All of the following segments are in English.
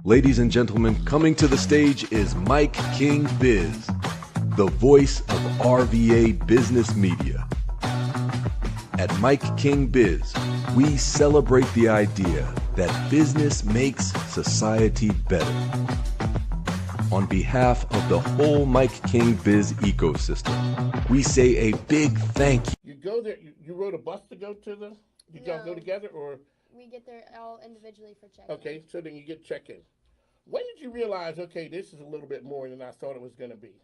Ladies and gentlemen, coming to the stage is MIKEKINGBIZ, the voice of RVA business media. At MIKEKINGBIZ, we celebrate the idea that business makes society better. On behalf of the whole MIKEKINGBIZ ecosystem, we say a big thank you. You go there, you rode a bus to go to the, did y'all go together or? We get there all individually for check-in. Okay, so then you get check-in. When did you realize, okay, this is a little bit more than I thought it was going to be?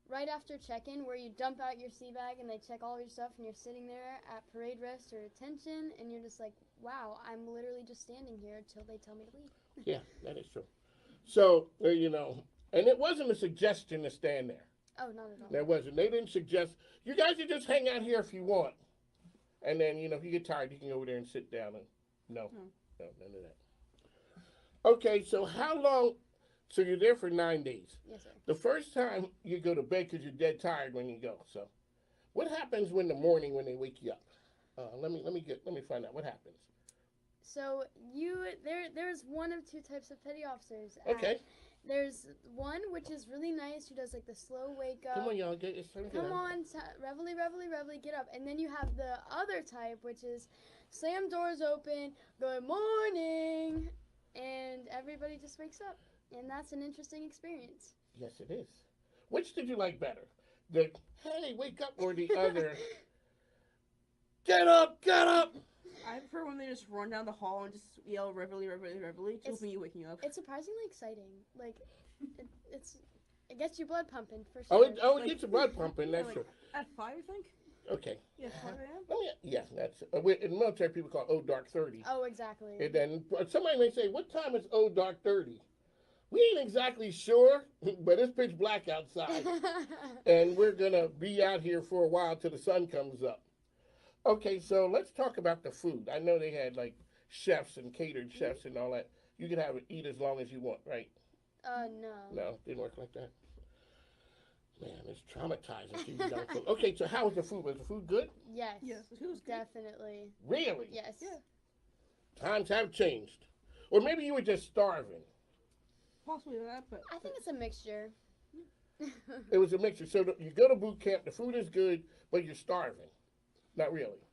Right after check-in, where you dump out your sea bag and they check all your stuff and you're sitting there at parade rest or attention and you're just like, wow, I'm literally just standing here until they tell me to leave. Yeah, that is true. So, you know, and it wasn't a suggestion to stand there. Oh, not at all. There wasn't. They didn't suggest, you guys can just hang out here if you want. And then, you know, if you get tired, you can go over there and sit down. And no, none of that. Okay, so how long, so you're there for 9 days. Yes, sir. The first time you go to bed because you're dead tired when you go. So what happens when the morning when they wake you up? Let me find out what happens. So there's one of two types of petty officers. Okay. There's one which is really nice who does like the slow wake up. Come on, y'all, get this thing. Come on, reveille, get up. And then you have the other type, which is slam doors open, good morning, and everybody just wakes up. And that's an interesting experience. Yes, it is. Which did you like better? The, hey, wake up, or the other, get up, get up? I prefer when they just run down the hall and just yell reveille just when you waking up. It's surprisingly exciting. Like, it gets your blood pumping for sure. It gets your blood pumping, that's true. At 5, I think? Okay. Yeah, 5 a.m.? Yeah, that's, in the military people call it Old Dark 30. Oh, exactly. And then somebody may say, what time is Old Dark 30? We ain't exactly sure, but it's pitch black outside. And we're going to be out here for a while till the sun comes up. Okay, so let's talk about the food. I know they had like chefs and catered chefs and all that. You could eat as long as you want, right? No. No, didn't work like that. Man, it's traumatizing. Okay, so how was the food? Was the food good? Yes. Yes, the food was good. Definitely. Really? Yes. Yeah. Times have changed. Or maybe you were just starving. Possibly that, but... I think it's a mixture. It was a mixture. So you go to boot camp, the food is good, but you're starving. Not really.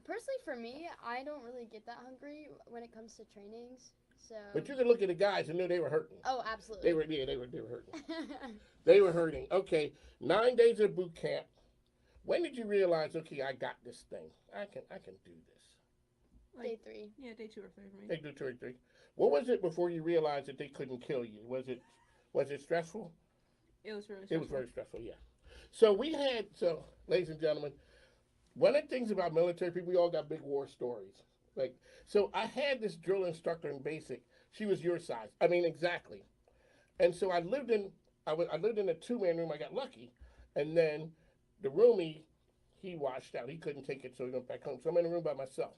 Personally, for me, I don't really get that hungry when it comes to trainings. So. But you can look at the guys and know they were hurting. Oh, absolutely. They were hurting. They were hurting. Okay, 9 days of boot camp. When did you realize, okay, I got this thing. I can do this. Day 3. Yeah, day 2 or 3 for me. Day 2 or 3. What was it before you realized that they couldn't kill you? Was it stressful? It was really stressful. It was very stressful, yeah. So ladies and gentlemen, one of the things about military people, we all got big war stories. Like, so I had this drill instructor in basic. She was your size. I mean, exactly. And so I lived in a 2-man room. I got lucky. And then the roomie, he washed out. He couldn't take it, so he went back home. So I'm in a room by myself,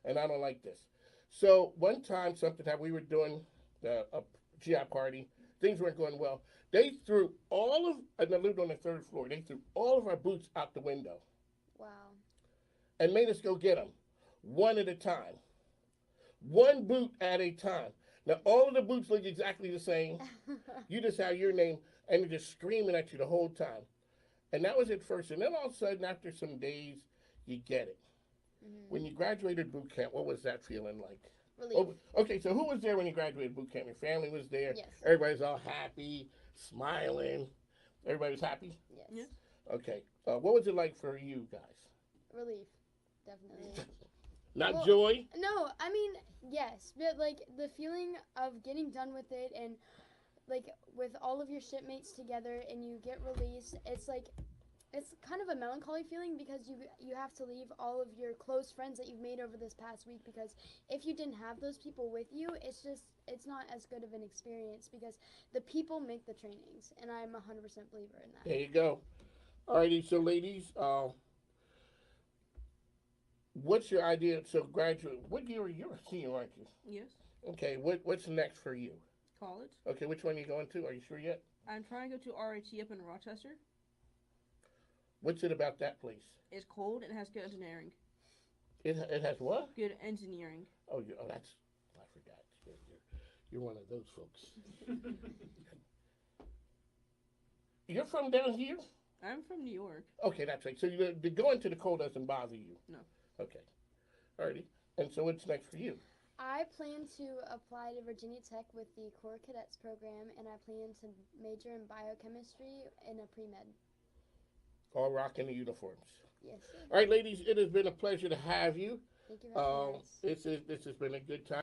and I don't like this. So one time something happened. We were doing a GI party. Things weren't going well. They threw and I lived on the 3rd floor. They threw all of our boots out the window. Wow. And made us go get them, one at a time. One boot at a time. Now, all of the boots look exactly the same. You just have your name, and they're just screaming at you the whole time. And that was at first. And then all of a sudden, after some days, you get it. Mm-hmm. When you graduated boot camp, what was that feeling like? Relief. Oh, okay, so who was there when you graduated boot camp? Your family was there? Yes. Everybody's all happy, smiling. Everybody was happy? Yes. Yeah. Okay. What was it like for you guys? Relief. Definitely. Not joy? No, I mean, yes, but like the feeling of getting done with it and like with all of your shipmates together and you get released, it's kind of a melancholy feeling because you have to leave all of your close friends that you've made over this past week, because if you didn't have those people with you, it's not as good of an experience because the people make the trainings, and I'm 100% believer in that. There you go. Alrighty, so ladies, what's your idea? So graduate, what year you're a senior, aren't you? Yes. Okay, what's next for you? College. Okay, which one are you going to? Are you sure yet? I'm trying to go to RIT up in Rochester. What's it about that place? It's cold and it has good engineering. It has what? Good engineering. Oh, that's I forgot. You're one of those folks. You're from down here? I'm from New York. Okay, that's right. So the going to the cold doesn't bother you? No. Okay. Alrighty. And so what's next for you? I plan to apply to Virginia Tech with the Corps Cadets program, and I plan to major in biochemistry and a pre-med. All rocking the uniforms. Yes, sir. All right, ladies, it has been a pleasure to have you. Thank you very much. This has been a good time.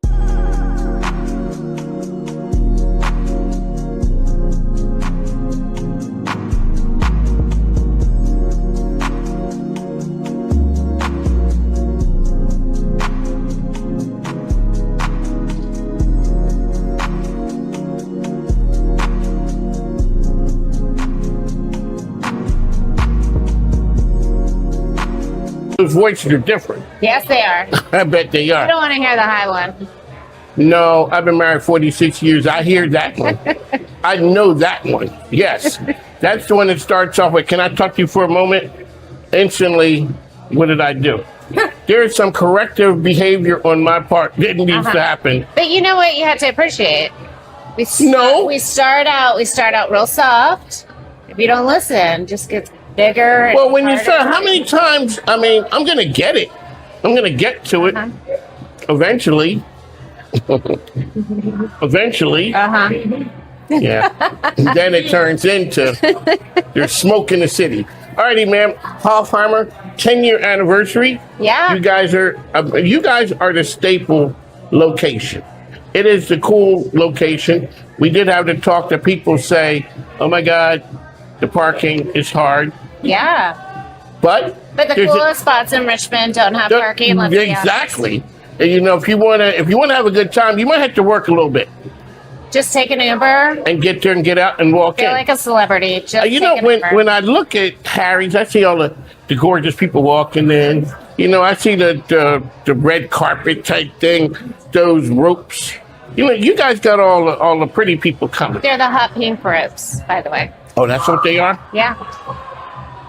Those voices are different. Yes, they are. I bet they I are. don't want to hear the high one. No, I've been married 46 years. I hear that one. I know that one. Yes. That's the one that starts off with, can I talk to you for a moment? Instantly, what did I do? There is some corrective behavior on my part that needs to happen. But you know what? You have to appreciate. We start out real soft. If you don't listen, it just gets bigger. And Well, when you harder. start, how many times? I mean, I'm gonna get it. I'm gonna get to it eventually. Eventually. Yeah. Then it turns into there's smoke in the city. Alrighty, ma'am. Hofheimer, 10-year anniversary. Yeah. You guys are the staple location. It is the cool location. We did have to talk to people say, oh my God, the parking is hard. Yeah. But the coolest spots in Richmond don't have parking. Let's be honest. Exactly. And you know, if you wanna have a good time, you might have to work a little bit Just take an Uber. and get there and get out and walk Feel in. like a celebrity. Just You take know, an when Uber. when I look at Harry's, I see all the gorgeous people walking in. You know, I see the red carpet type thing, those ropes. You know, you guys got all the pretty people coming. They're the hot pink ropes, by the way. Oh, that's what they are? Yeah.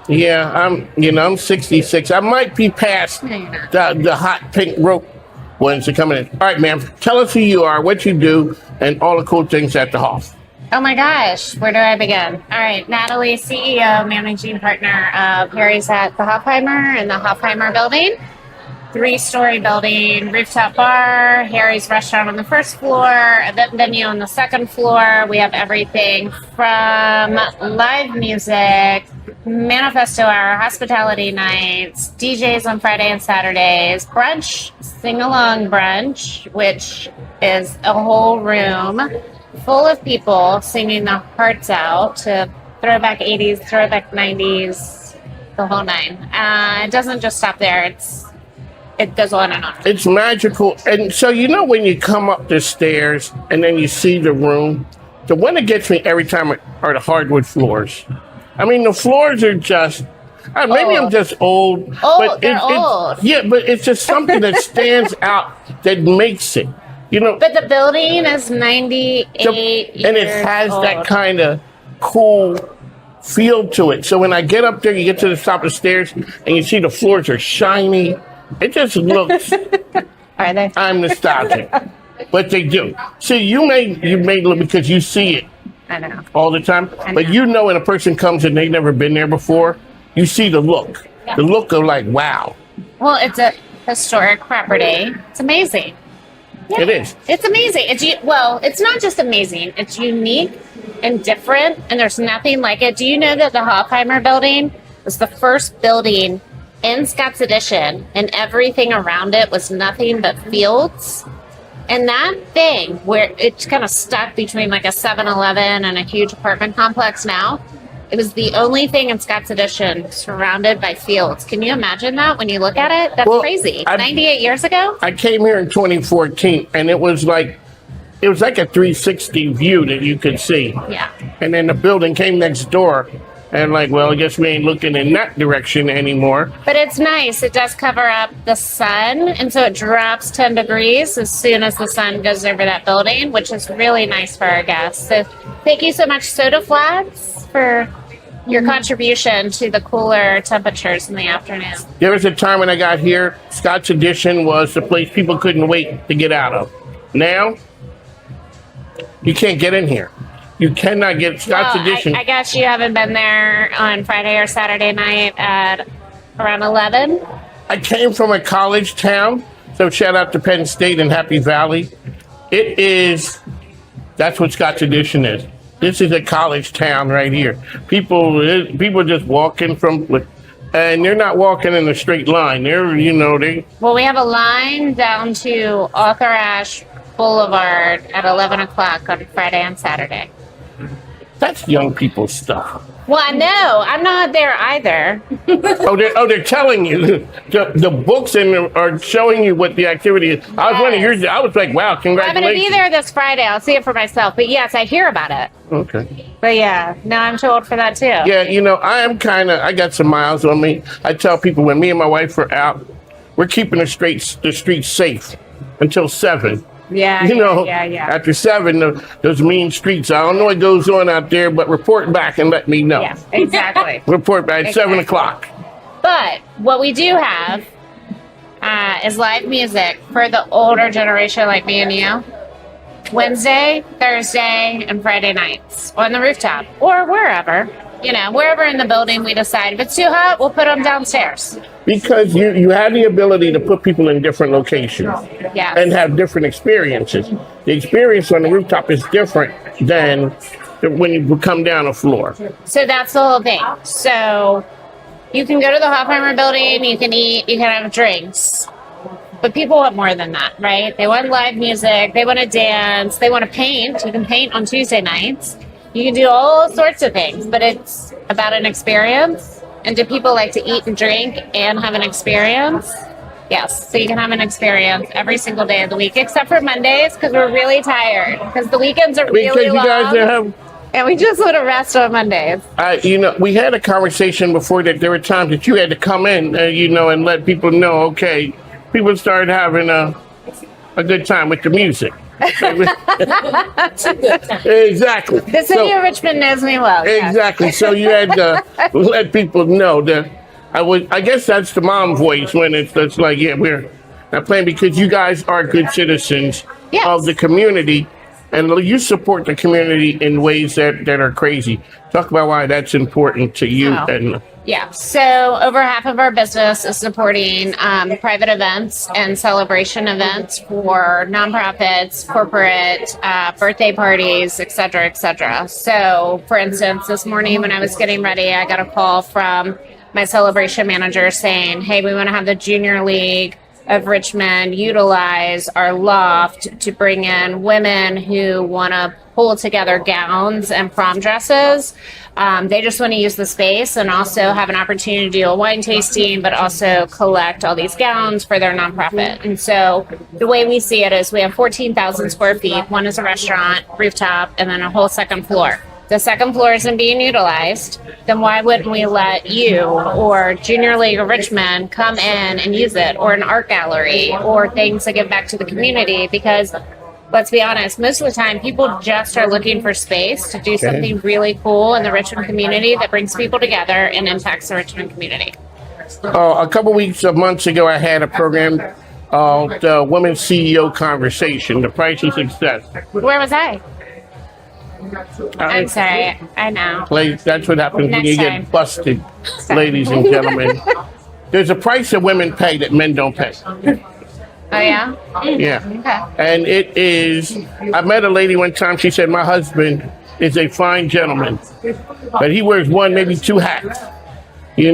Yeah, I'm 66. I might be past No, you're not. the hot pink rope ones are coming in. All right, ma'am. Tell us who you are, what you do, and all the cool things at the Hof. Oh my gosh, where do I begin? All right, Natalie, CEO, managing partner of Harry's at the Hofheimer in the Hofheimer building. 3-story building, rooftop bar, Harry's restaurant on the first floor, event venue on the second floor. We have everything from live music, manifesto hour, hospitality nights, DJs on Friday and Saturdays, brunch, sing-along brunch, which is a whole room full of people singing their hearts out to throwback 80s, throwback 90s, the whole nine. It doesn't just stop there. It goes on and on. It's magical. And so, you know, when you come up the stairs and then you see the room, the one that gets me every time are the hardwood floors. I mean, the floors are just, maybe I'm just old. They're old. Yeah, but it's just something that stands out that makes it. You know, But the building is 98 and it years has old. that kind of cool feel to it. So when I get up there, you get to the top of the stairs and you see the floors are shiny. It just looks. Are they? I'm nostalgic, but they do. See, you may look because you see it I know. all the time, but you know when a person comes and they've never been there before, you see the look of like, wow. Well, it's a historic property. It's amazing. Yeah. It is. It's amazing. It's not just amazing. It's unique and different, and there's nothing like it. Do you know that the Hofheimer building was the first building in Scott's Addition, and everything around it was nothing but fields? And that thing, where it's kind of stuck between like a 7-Eleven and a huge apartment complex now, it was the only thing in Scott's Addition surrounded by fields. Can you imagine that when you look at it? That's crazy. 98 years ago? I came here in 2014, and it was like a 360 view that you could see. Yeah. And then the building came next door, and like, well, I guess we ain't looking in that direction anymore. But it's nice. It does cover up the sun, and so it drops 10 degrees as soon as the sun goes over that building, which is really nice for our guests. So thank you so much, Soda Flats, for your contribution to the cooler temperatures in the afternoon. There was a time when I got here, Scott's Addition was the place people couldn't wait to get out of. Now, You can't get in here. You cannot get Scott's Well, Edition. I guess you haven't been there on Friday or Saturday night at around 11. I came from a college town, so shout out to Penn State and Happy Valley. That's what Scott's Edition is. This is a college town right here. People just walking and they're not walking in a straight line. Well, we have a line down to Arthur Ashe Boulevard at 11 o'clock on Friday and Saturday. That's young people stuff. Well, no, I'm not there either. They're telling you. The books are showing you what the activity is. I was one of yours. I was like, wow, congratulations. I'm going to be there this Friday. I'll see it for myself. But yes, I hear about it. Okay. But yeah, no, I'm too old for that too. Yeah, I got some miles on me. I tell people when me and my wife are out, we're keeping the streets safe until 7. Yeah. After 7, those mean streets. I don't know what goes on out there, but report back and let me know. Yeah, exactly. Report back at 7 o'clock. But what we do have is live music for the older generation like me and you. Wednesday, Thursday, and Friday nights on the rooftop or wherever. Wherever in the building we decide. If it's too hot, we'll put them downstairs. Because you have the ability to put people in different locations and have different experiences. The experience on the rooftop is different than when you come down a floor. So that's the whole thing. So you can go to the Hofheimer building, you can eat, you can have drinks. But people want more than that, right? They want live music, they want to dance, they want to paint. You can paint on Tuesday nights. You can do all sorts of things, but it's about an experience. And do people like to eat and drink and have an experience? Yes. So you can have an experience every single day of the week, except for Mondays, because we're really tired. Because the weekends are really long. And we just want to rest on Mondays. We had a conversation before that there were times that you had to come in, and let people know, okay, people started having a good time with the music. Exactly. The city of Richmond knows me well. Exactly. Yes. So you had to let people know that I guess that's the mom voice when it's like, yeah, we're not playing because you guys are good citizens of the community and you support the community in ways that are crazy. Talk about why that's important to you. Yeah, so over half of our business is supporting private events and celebration events for nonprofits, corporate, birthday parties, et cetera, et cetera. So, for instance, this morning when I was getting ready, I got a call from my celebration manager saying, hey, we want to have the Junior League of Richmond utilize our loft to bring in women who want to pull together gowns and prom dresses. They just want to use the space and also have an opportunity to do a wine tasting, but also collect all these gowns for their nonprofit. And so the way we see it is we have 14,000 square feet. One is a restaurant, rooftop, and then a whole second floor. The second floor isn't being utilized, then why wouldn't we let you or Junior League of Richmond come in and use it, or an art gallery, or things to give back to the community? Because let's be honest, most of the time people just are looking for space to do something really cool in the Richmond community that brings people together and impacts the Richmond community. A couple months ago, I had a program called the Women's CEO Conversation, The Price of Success. Where was I? I'm sorry, I know. That's what happens when you get busted, ladies and gentlemen. There's a price that women pay that men don't pay. Oh, yeah? Yeah. Okay. And it is, I met a lady one time, she said, my husband is a fine gentleman, but he wears one, maybe two hats. We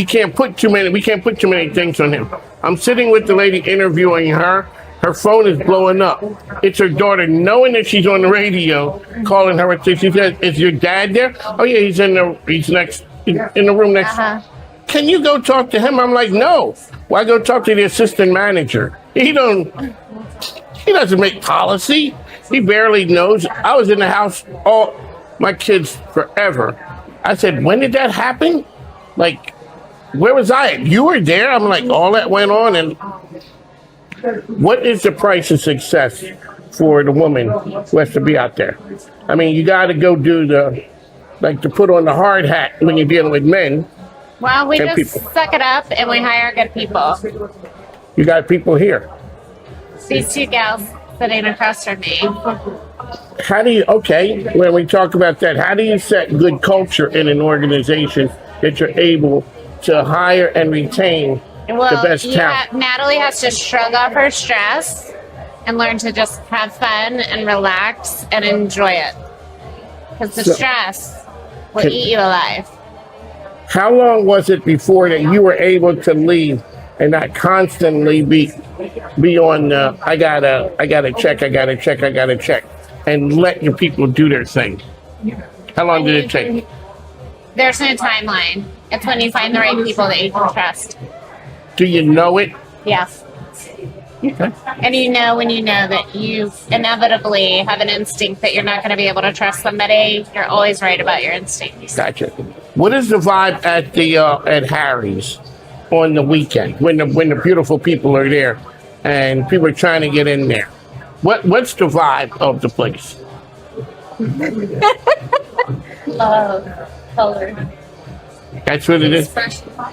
can't put too many things on him. I'm sitting with the lady interviewing her. Her phone is blowing up. It's her daughter, knowing that she's on the radio, calling her. She says, "Is your dad there?" "Oh yeah, he's in the room next." "Can you go talk to him?" I'm like, "No. Why go talk to the assistant manager? He doesn't make policy. He barely knows." I was in the house all my kids forever. I said, "When did that happen? Like, where was I? You were there?" I'm like, all that went on. And what is the price of success for the woman who has to be out there? I mean, you got to go do to put on the hard hat when you're dealing with men. Well, we just suck it up and we hire good people. You got people here. These two gals sitting across from me. How do you, okay, when we talk about that, how do you set good culture in an organization that you're able to hire and retain the best talent? Natalie has to shrug off her stress and learn to just have fun and relax and enjoy it. Because the stress will eat you alive. How long was it before that you were able to leave and not constantly be on, I gotta check, and let your people do their thing? How long did it take? There's no timeline. It's when you find the right people that you can trust. Do you know it? Yes. Okay. And you know when you know that you inevitably have an instinct that you're not going to be able to trust somebody, you're always right about your instincts. Gotcha. What is the vibe at the at Harry's on the weekend when the beautiful people are there and people are trying to get in there? What's the vibe of the place? Color. That's what it is.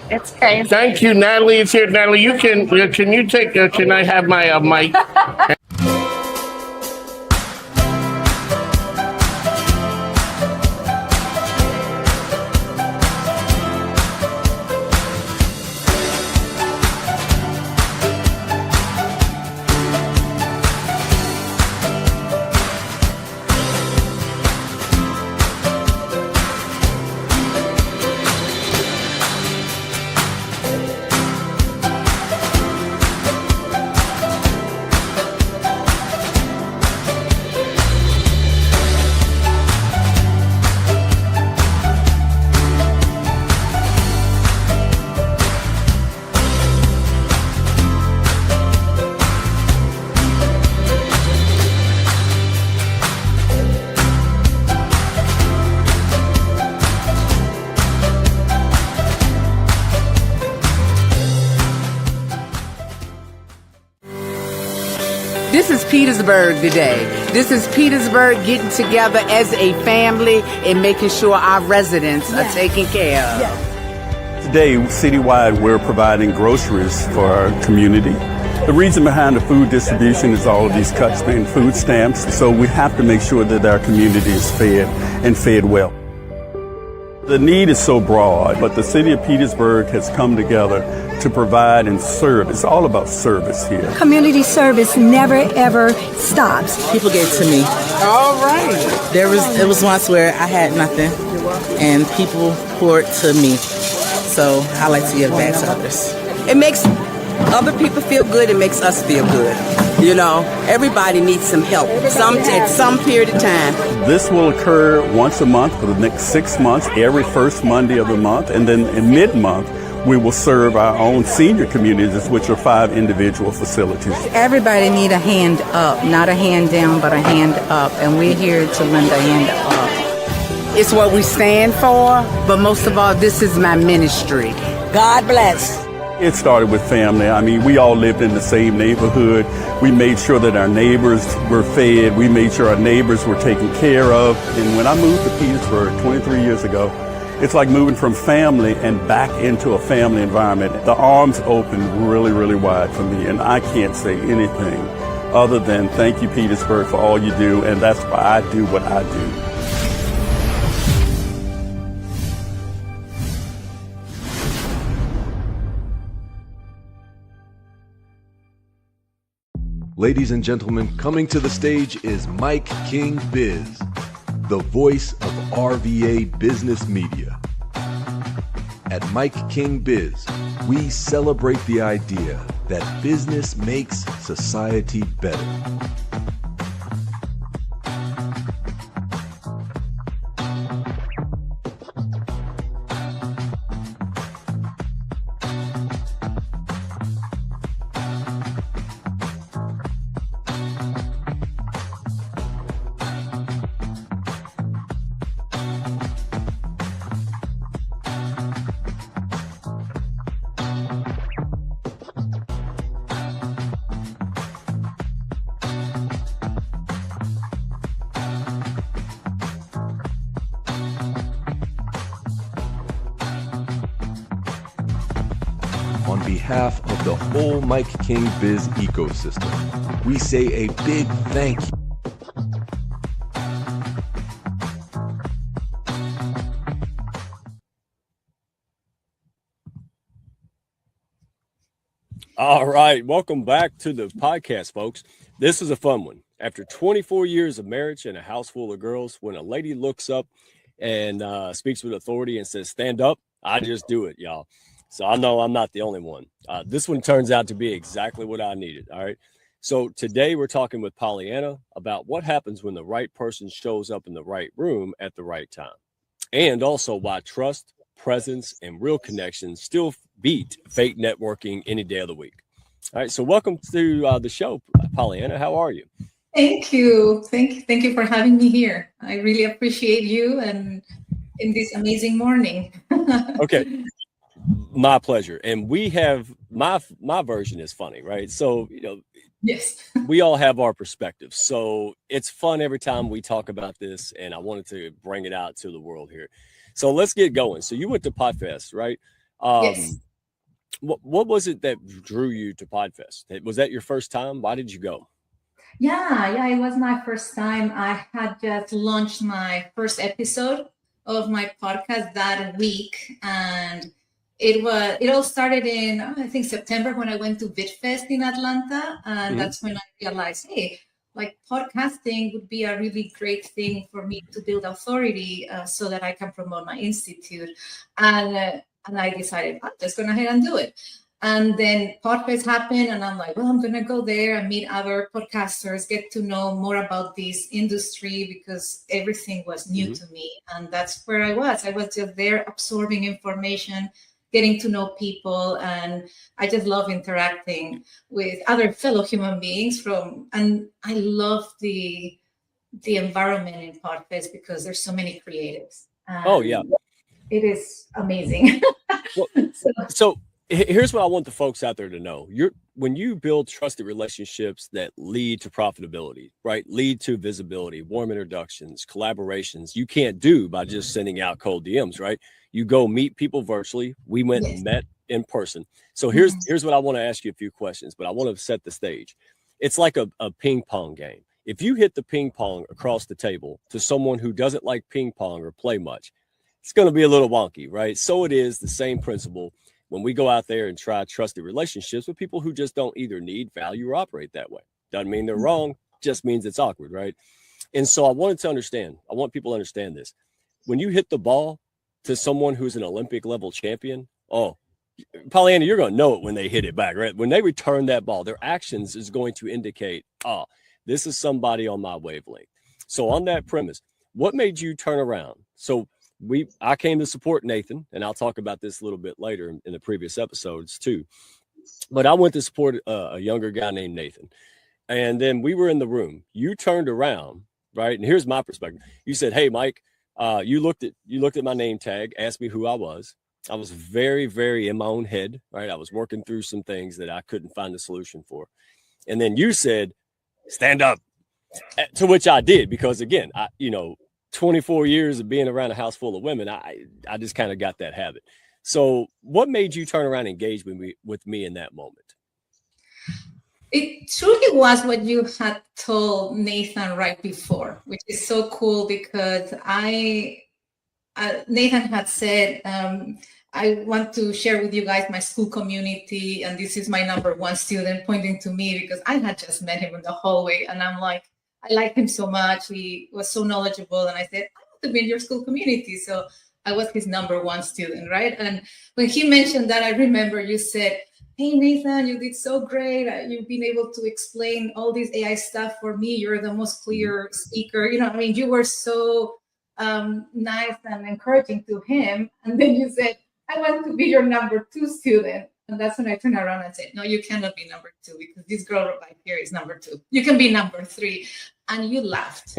It's crazy. Thank you, Natalie. It's here. Natalie, you can you take? Can I have my mic? This is Petersburg today. This is Petersburg getting together as a family and making sure our residents are taken care of. Today, citywide, we're providing groceries for our community. The reason behind the food distribution is all of these cuts in food stamps, so we have to make sure that our community is fed and fed well. The need is so broad, but the city of Petersburg has come together to provide and serve. It's all about service here. Community service never ever stops. People gave to me. All right. It was once where I had nothing, and people poured to me. So I like to give back to others. It makes other people feel good. It makes us feel good. You know, everybody needs some help at some period of time. This will occur once a month for the next 6 months, every first Monday of the month, and then in mid-month, we will serve our own senior communities, which are 5 individual facilities. Everybody need a hand up, not a hand down, but a hand up, and we're here to lend a hand up. It's what we stand for, but most of all, this is my ministry. God bless. It started with family. I mean, we all lived in the same neighborhood. We made sure that our neighbors were fed. We made sure our neighbors were taken care of. And when I moved to Petersburg 23 years ago, it's like moving from family and back into a family environment. The arms opened really, really wide for me, and I can't say anything other than thank you, Petersburg, for all you do, and that's why I do what I do. Ladies and gentlemen, coming to the stage is MIKEKINGBIZ, the voice of RVA business media. At MIKEKINGBIZ, we celebrate the idea that business makes society better. On behalf of of the whole Mike King Biz ecosystem. We say a big thank you. All right, welcome back to the podcast, folks. This is a fun one. After 24 years of marriage and a house full of girls, when a lady looks up and speaks with authority and says, stand up, I just do it, y'all. So I know I'm not the only one. This one turns out to be exactly what I needed, all right? So today we're talking with Pollyanna about what happens when the right person shows up in the right room at the right time, and also why trust, presence, and real connections still beat fake networking any day of the week. All right, so welcome to the show, Pollyanna. How are you? Thank you. Thank you for having me here. I really appreciate you and in this amazing morning. Okay, my pleasure. And we have my version is funny, right? So, you know, yes, we all have our perspectives. So it's fun every time we talk about this, and I wanted to bring it out to the world here. So let's get going. So you went to Podfest, right? Yes. What was it that drew you to Podfest? Was that your first time? Why did you go? Yeah, it was my first time. I had just launched my first episode of my podcast that week, and it all started in I think September when I went to VidFest in Atlanta, and that's when I realized, hey, like podcasting would be a really great thing for me to build authority so that I can promote my institute, and I decided I'm just going ahead and do it. And then Podfest happened, and I'm like, well, I'm going to go there and meet other podcasters, get to know more about this industry because everything was new to me. And that's where I was. I was just there absorbing information, getting to know people. And I just love interacting with other fellow human beings and I love the environment in Podfest because there's so many creatives. Oh, yeah. It is amazing. So here's what I want the folks out there to know. When you build trusted relationships that lead to profitability, right? Lead to visibility, warm introductions, collaborations, you can't do by just sending out cold DMs, right? You go meet people virtually. We went and met in person. So here's what I want to ask you a few questions, but I want to set the stage. It's like a ping pong game. If you hit the ping pong across the table to someone who doesn't like ping pong or play much, it's going to be a little wonky, right? So it is the same principle when we go out there and try trusted relationships with people who just don't either need, value, or operate that way. Doesn't mean they're wrong, just means it's awkward, right? And so I want people to understand this. When you hit the ball to someone who's an Olympic level champion, oh, Pollyanna, you're going to know it when they hit it back, right? When they return that ball, their actions is going to indicate, oh, this is somebody on my wavelength. So on that premise, what made you turn around? So I came to support Nathan, and I'll talk about this a little bit later in the previous episodes too. But I went to support a younger guy named Nathan. And then we were in the room. You turned around, right? And here's my perspective. You said, hey, Mike, you looked at my name tag, asked me who I was. I was very, very in my own head, right? I was working through some things that I couldn't find a solution for. And then you said, stand up, to which I did, because again, 24 years of being around a house full of women, I just kind of got that habit. So what made you turn around and engage with me in that moment? It truly was what you had told Nathan right before, which is so cool because Nathan had said, I want to share with you guys my school community, and this is my number one student, pointing to me because I had just met him in the hallway, and I'm like, I like him so much. He was so knowledgeable. And I said, I want to be in your school community. So I was his number one student, right? And when he mentioned that, I remember you said, hey, Nathan, you did so great. You've been able to explain all this AI stuff for me. You're the most clear speaker. You were so nice and encouraging to him. And then you said, I want to be your number two student. And that's when I turned around and said, no, you cannot be number two because this girl right here is number two. You can be number three. And you laughed.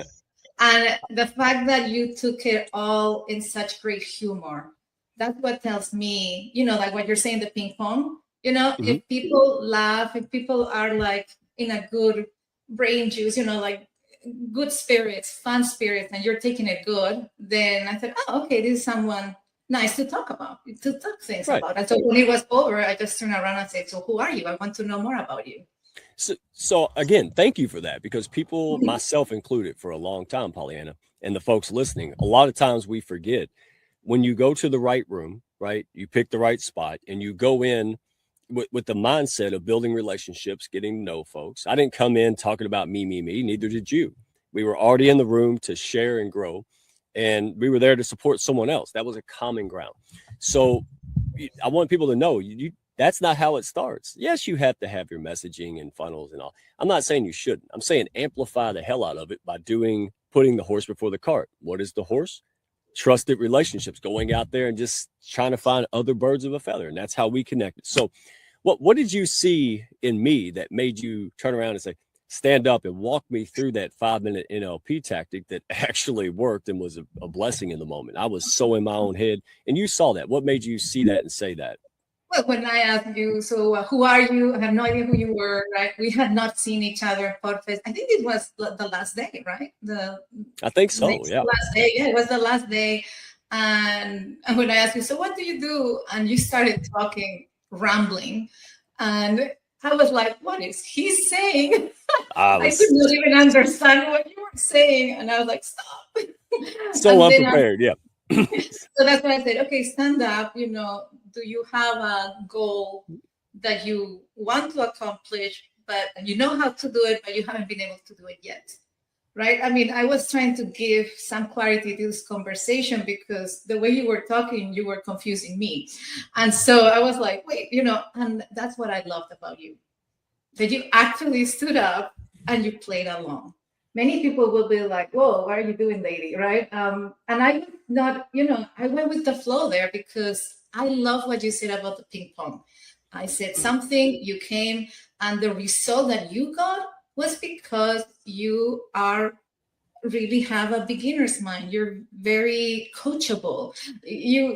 And the fact that you took it all in such great humor, that's what tells me, like what you're saying, the ping pong, if people laugh, if people are like in a good brain juice, like good spirits, fun spirits, and you're taking it good, then I said, oh, okay, this is someone nice to talk things about. And so when it was over, I just turned around and said, so who are you? I want to know more about you. So again, thank you for that, because people, myself included, for a long time, Pollyanna, and the folks listening, a lot of times we forget when you go to the right room, right? You pick the right spot and you go in with the mindset of building relationships, getting to know folks. I didn't come in talking about me, neither did you. We were already in the room to share and grow, and we were there to support someone else. That was a common ground. So I want people to know that's not how it starts. Yes, you have to have your messaging and funnels and all. I'm not saying you shouldn't. I'm saying amplify the hell out of it by putting the horse before the cart. What is the horse? Trusted relationships, going out there and just trying to find other birds of a feather. And that's how we connected. So what did you see in me that made you turn around and say, stand up and walk me through that 5-minute NLP tactic that actually worked and was a blessing in the moment? I was so in my own head, and you saw that. What made you see that and say that? Well, when I asked you, so who are you? I have no idea who you were, right? We had not seen each other in Podfest. I think it was the last day, right? I think so, yeah. Last day. Yeah, it was the last day. And when I asked you, so what do you do? And you started talking, rambling. And I was like, what is he saying? I could not even understand what you were saying. And I was like, stop. So unprepared, yeah. So that's why I said, okay, stand up. Do you have a goal that you want to accomplish, but you know how to do it, but you haven't been able to do it yet, right? I mean, I was trying to give some clarity to this conversation because the way you were talking, you were confusing me. And so I was like, wait, and that's what I loved about you, that you actually stood up and you played along. Many people will be like, whoa, what are you doing, lady, right? And I was not, I went with the flow there because I love what you said about the ping pong. I said something, you came, and the result that you got was because you really have a beginner's mind. You're very coachable. You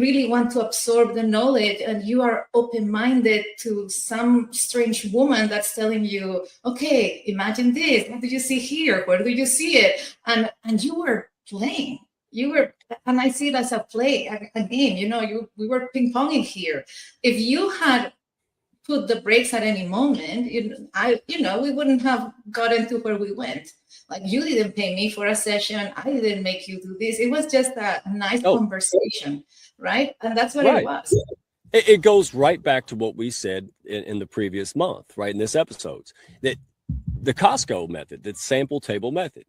really want to absorb the knowledge, and you are open-minded to some strange woman that's telling you, okay, imagine this. What did you see here? Where do you see it? And you were playing. And I see it as a play, a game. We were ping-ponging here. If you had put the brakes at any moment, we wouldn't have gotten to where we went. Like, you didn't pay me for a session. I didn't make you do this. It was just a nice conversation, right? And that's what it was. It goes right back to what we said in the previous month, right? In this episode, that the Costco method, the sample table method.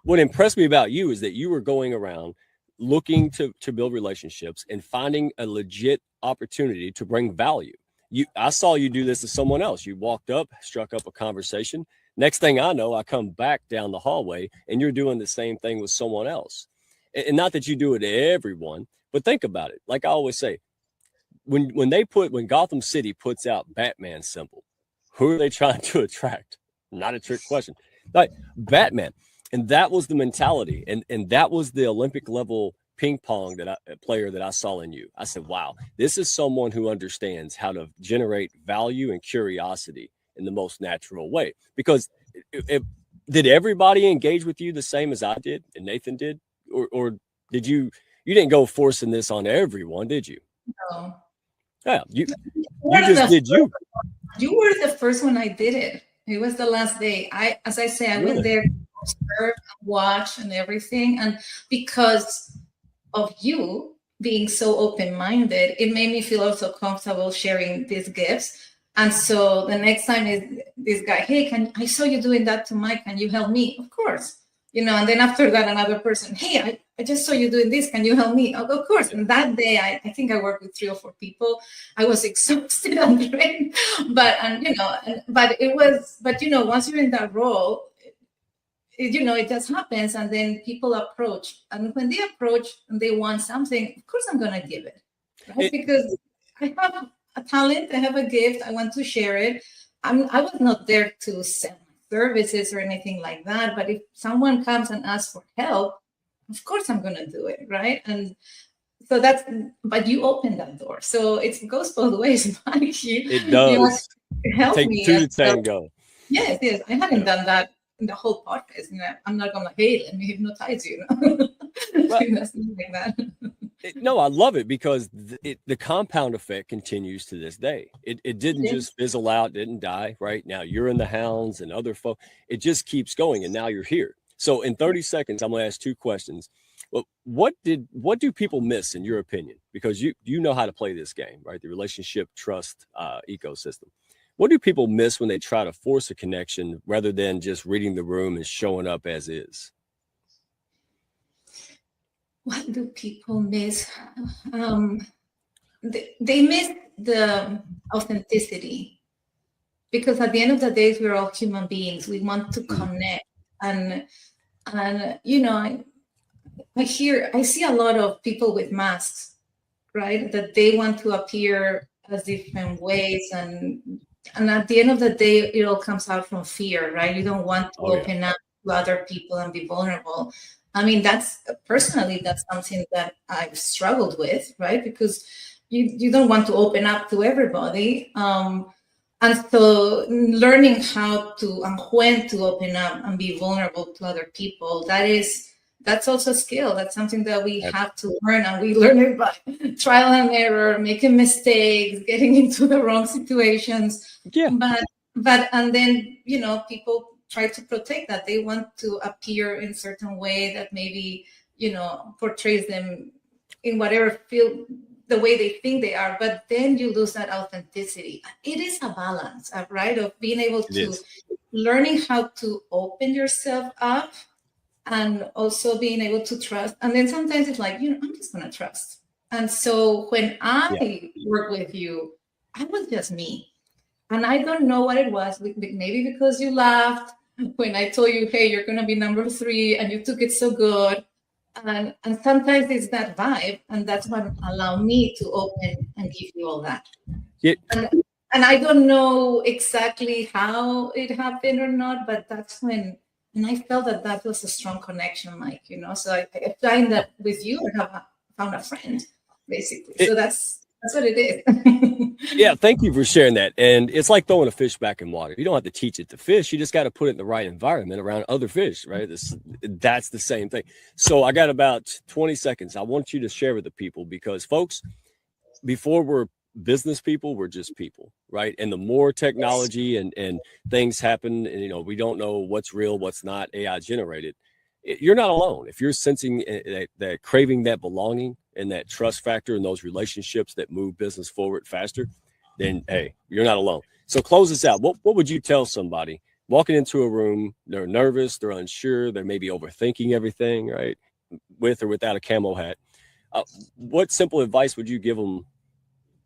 What impressed me about you is that you were going around looking to build relationships and finding a legit opportunity to bring value. I saw you do this to someone else. You walked up, struck up a conversation. Next thing I know, I come back down the hallway and you're doing the same thing with someone else. And not that you do it to everyone, but think about it. Like I always say, when Gotham City puts out Batman symbol, who are they trying to attract? Not a trick question. Like Batman. And that was the mentality. And that was the Olympic level ping pong player that I saw in you. I said, wow, this is someone who understands how to generate value and curiosity in the most natural way. Because did everybody engage with you the same as I did and Nathan did? Or did you didn't go forcing this on everyone, did you? No. Yeah, you just did you. You were the first one I did it. It was the last day. I went there to observe, watch, and everything. And because of you being so open-minded, it made me feel also comfortable sharing these gifts. And so the next time is this guy, hey, I saw you doing that to Mike. Can you help me? Of course. And then after that, another person, hey, I just saw you doing this. Can you help me? Of course. And that day, I think I worked with 3 or 4 people. I was exhausted and drained, but once you're in that role, it just happens. And then people approach. And when they approach and they want something, of course I'm going to give it, right? Because I have a talent, I have a gift, I want to share it. I was not there to sell services or anything like that, but if someone comes and asks for help, of course I'm going to do it, right? And so but you open that door, so it goes both ways. It does. Help Take me 2 to tango. Yes, I hadn't done that in the whole podcast. I'm not going to, hey, let me hypnotize you. Nothing like that. No, I love it because the compound effect continues to this day. It didn't just fizzle out, didn't die. Right now, you're in the Hounds and other folks. It just keeps going, and now you're here. So in 30 seconds, I'm going to ask 2 questions. Well, what do people miss in your opinion? Because you know how to play this game, right? The relationship trust ecosystem. What do people miss when they try to force a connection rather than just reading the room and showing up as is? What do people miss? They miss the authenticity, because at the end of the day, we're all human beings. We want to connect, and you know, I see a lot of people with masks, right? That they want to appear as different ways, and at the end of the day, it all comes out from fear, right? You don't want to open up to other people and be vulnerable. I mean, that's something that I've struggled with, right? Because you don't want to open up to everybody. And so learning how to and when to open up and be vulnerable to other people, that's also a skill. That's something that we have to learn, and we learn it by trial and error, making mistakes, getting into the wrong situations. Yeah. But and then, you know, people try to protect that. They want to appear in a certain way that maybe, you know, portrays them in whatever field, the way they think they are, but then you lose that authenticity. It is a balance, right? Of being able to learning how to open yourself up and also being able to trust. And then sometimes it's like, you know, I'm just going to trust. And so when I work with you, I was just me. And I don't know what it was, maybe because you laughed when I told you, hey, you're going to be number 3, and you took it so good. And sometimes it's that vibe, and that's what allowed me to open and give you all that. Yeah. And I don't know exactly how it happened or not, but that's when, and I felt that was a strong connection, Mike, you know. So I find that with you, I have found a friend, basically. So that's what it is. Yeah, thank you for sharing that. And it's like throwing a fish back in water. You don't have to teach it to fish. You just got to put it in the right environment around other fish, right? That's the same thing. So I got about 20 seconds. I want you to share with the people, because folks, before we're business people, we're just people, right? And the more technology and things happen, and, you know, we don't know what's real, what's not AI generated. You're not alone. If you're sensing that craving, that belonging, and that trust factor, and those relationships that move business forward faster, then hey, you're not alone. So close this out. What would you tell somebody walking into a room? They're nervous, they're unsure, they may be overthinking everything, right? With or without a camo hat. What simple advice would you give them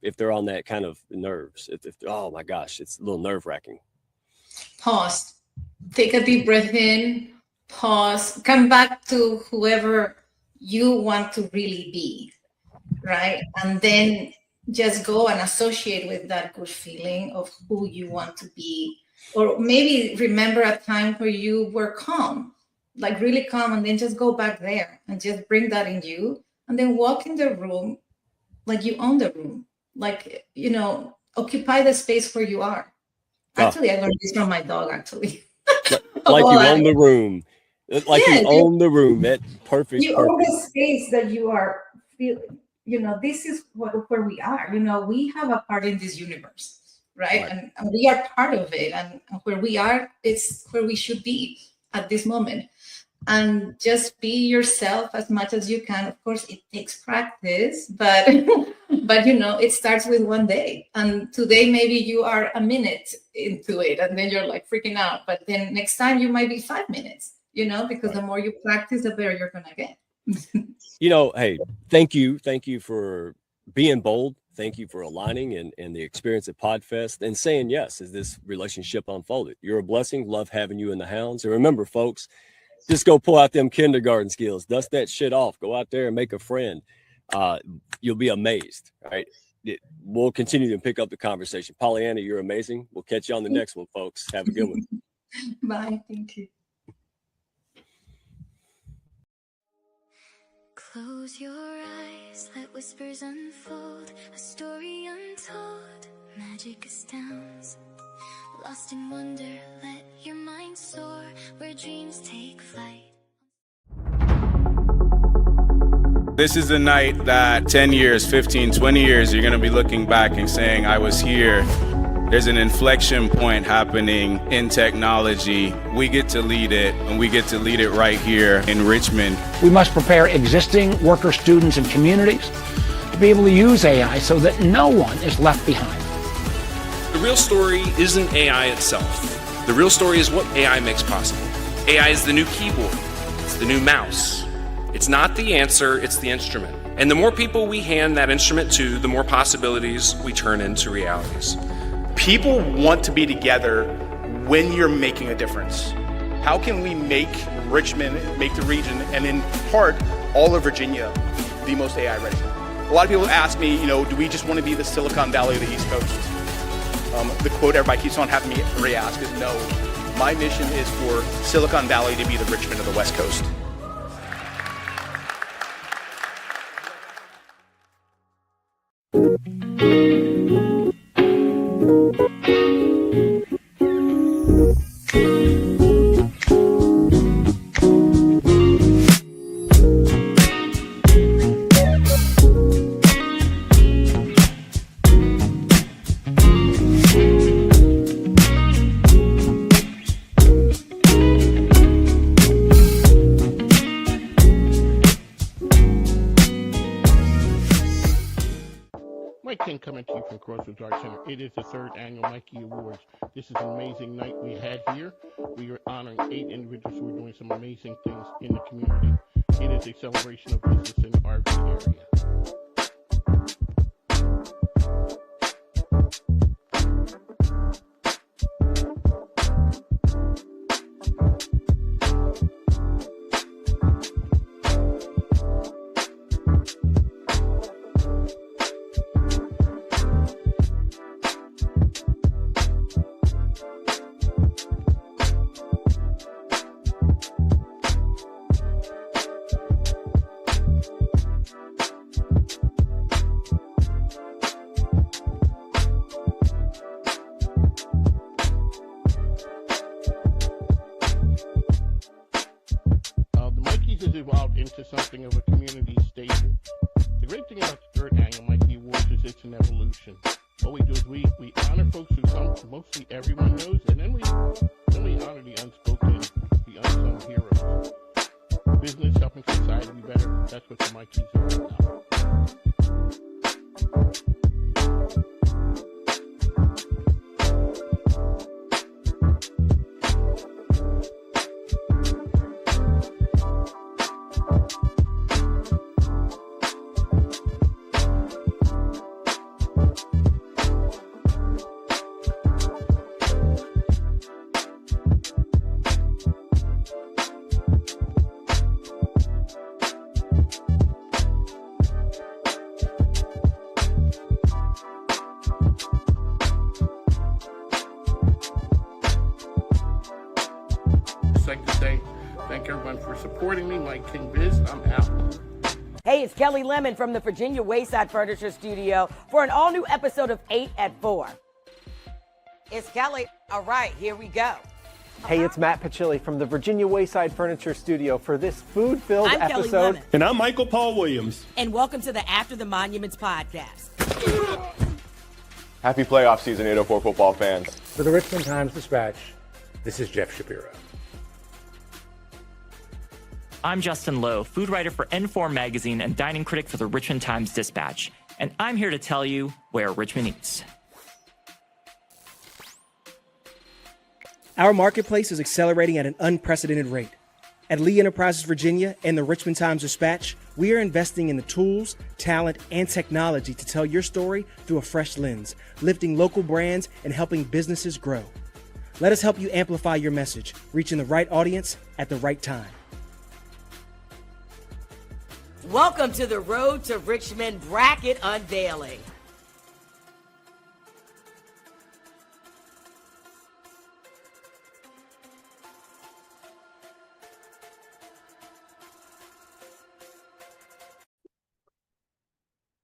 if they're on that kind of nerves? If oh my gosh, it's a little nerve wracking. Pause. Take a deep breath in. Pause. Come back to whoever you want to really be, right? And then just go and associate with that good feeling of who you want to be. Or maybe remember a time where you were calm, like really calm, and then just go back there and just bring that in you. And then walk in the room like you own the room. Like, you know, occupy the space where you are. Actually, I learned this from my dog, actually. Like you own the room. Like you own the room. That perfect. You own the space that you are feeling. You know, this is where we are. You know, we have a part in this universe, right? And we are part of it. And where we are, it's where we should be at this moment. And just be yourself as much as you can. Of course, it takes practice, but you know, it starts with one day. And today, maybe you are a minute into it, and then you're like freaking out. But then next time, you might be 5 minutes. You know, because the more you practice, the better you're gonna get. You know, hey, thank you for being bold. Thank you for aligning and the experience at PodFest and saying yes as this relationship unfolded. You're a blessing. Love having you in the Hounds. And remember, folks, just go pull out them kindergarten skills. Dust that shit off. Go out there and make a friend. You'll be amazed. All right. We'll continue to pick up the conversation. Pollyanna, you're amazing. We'll catch you on the next one, folks. Have a good one. Bye. Thank you. Close your eyes, let whispers unfold, a story untold, magic astounds. Lost in wonder, let your mind soar, where dreams take flight. This is the night that 10 years, 15, 20 years, you're going to be looking back and saying, I was here. There's an inflection point happening in technology. We get to lead it, and we get to lead it right here in Richmond. We must prepare existing worker, students, and communities to be able to use AI so that no one is left behind. The real story isn't AI itself. The real story is what AI makes possible. AI is the new keyboard. It's the new mouse. It's not the answer, it's the instrument. And the more people we hand that instrument to, the more possibilities we turn into realities. People want to be together when you're making a difference. How can we make Richmond, make the region, and in part, all of Virginia, the most AI ready? A lot of people ask me, do we just want to be the Silicon Valley of the East Coast? The quote everybody keeps on having me re-ask is no. My mission is for Silicon Valley to be the Richmond of the West Coast. Mike King coming to you from Crossroads Arts Center. It is the 3rd annual Mikey Awards. This is an amazing night we had here. We are honoring 8 individuals who are doing some amazing things in the community. It is a celebration of business in the RV area. Evolved into something of a community staple. The great thing about the 3rd annual Mikey Awards is it's an evolution. What we do is we honor folks who mostly everyone knows, and then we honor the unspoken, the unsung heroes. Business, helping society be better, that's what the Mikeys are all about. Like to say thank everyone for supporting me. MIKEKINGBIZ, I'm out. Hey, it's Kelly Lemon from the Virginia Wayside Furniture Studio for an all-new episode of 8 at 4. It's Kelly. All right, here we go. Hey, it's Matt Pachilli from the Virginia Wayside Furniture Studio for this food-filled I'm Kelly episode. Lemon. And I'm Michael Paul Williams. And welcome to the After the Monuments podcast. Happy playoff season, 804 football fans. For the Richmond Times-Dispatch, this is Jeff Shapiro. I'm Justin Lowe, food writer for N4 Magazine and dining critic for the Richmond Times-Dispatch, and I'm here to tell you where Richmond eats. Our marketplace is accelerating at an unprecedented rate. At Lee Enterprises Virginia and the Richmond Times-Dispatch, we are investing in the tools, talent, and technology to tell your story through a fresh lens, lifting local brands and helping businesses grow. Let us help you amplify your message, reaching the right audience at the right time. Welcome to the Road to Richmond bracket unveiling.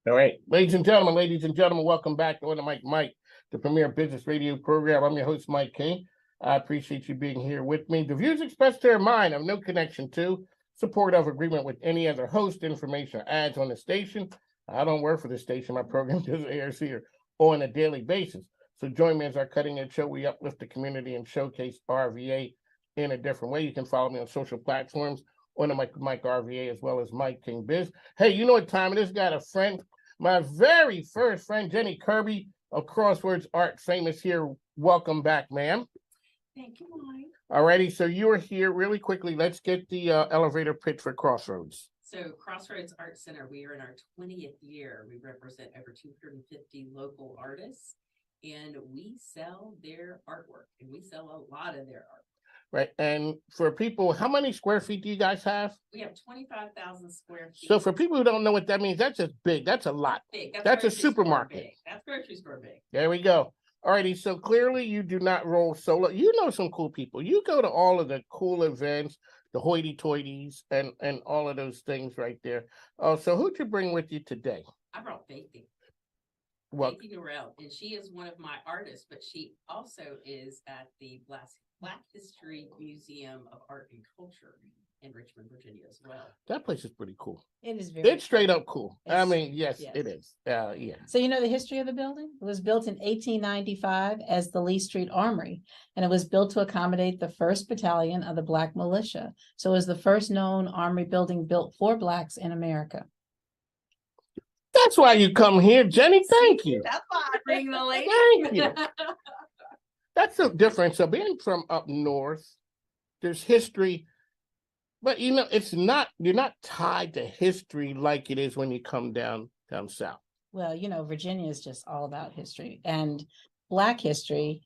All right, ladies and gentlemen, welcome back to On the Mike, the premier business radio program. I'm your host, Mike King. I appreciate you being here with me. The views expressed here are mine. I have no connection to support of agreement with any other host, information, or ads on the station. I don't work for the station. My program just airs here on a daily basis. So join me as our cutting edge show. We uplift the community and showcase RVA in a different way. You can follow me on social platforms on the Mike RVA as well as Mike King Biz. Hey, you know what time it is? Got a friend, my very first friend, Jenni Kirby of Crosswords Art Famous here. Welcome back, ma'am. Thank you, Mike. Alrighty, so you are here really quickly. Let's get the elevator pitch for Crossroads. So Crossroads Art Center, we are in our 20th year. We represent over 250 local artists, and we sell their artwork, and we sell a lot of their art. Right, and for people, how many square feet do you guys have? We have 25,000 square feet. So for people who don't know what that means, that's just big. That's a lot. Big. That's a grocery store supermarket. big. That's grocery store big. There we go. Alrighty, so clearly you do not roll solo. You know some cool people. You go to all of the cool events, the hoity-toities, and all of those things right there. So who'd you bring with you today? I brought Faithee. Well, Faithee Naval, and she is one of my artists, but she also is at the Black History Museum of Art and Culture in Richmond, Virginia as well. that place is pretty cool. It is very It's straight up cool. I It's- mean, yes, yes. it is. Yeah. So you know the history of the building? It was built in 1895 as the Lee Street Armory, and it was built to accommodate the 1st Battalion of the Black Militia. So it was the first known armory building built for Blacks in America. That's why you come here, Jenni. Thank you. That's why I bring the lady. Thank you. That's the difference. So being from up north, there's history, but you know, you're not tied to history like it is when you come down south. Well, you know, Virginia is just all about history, and Black history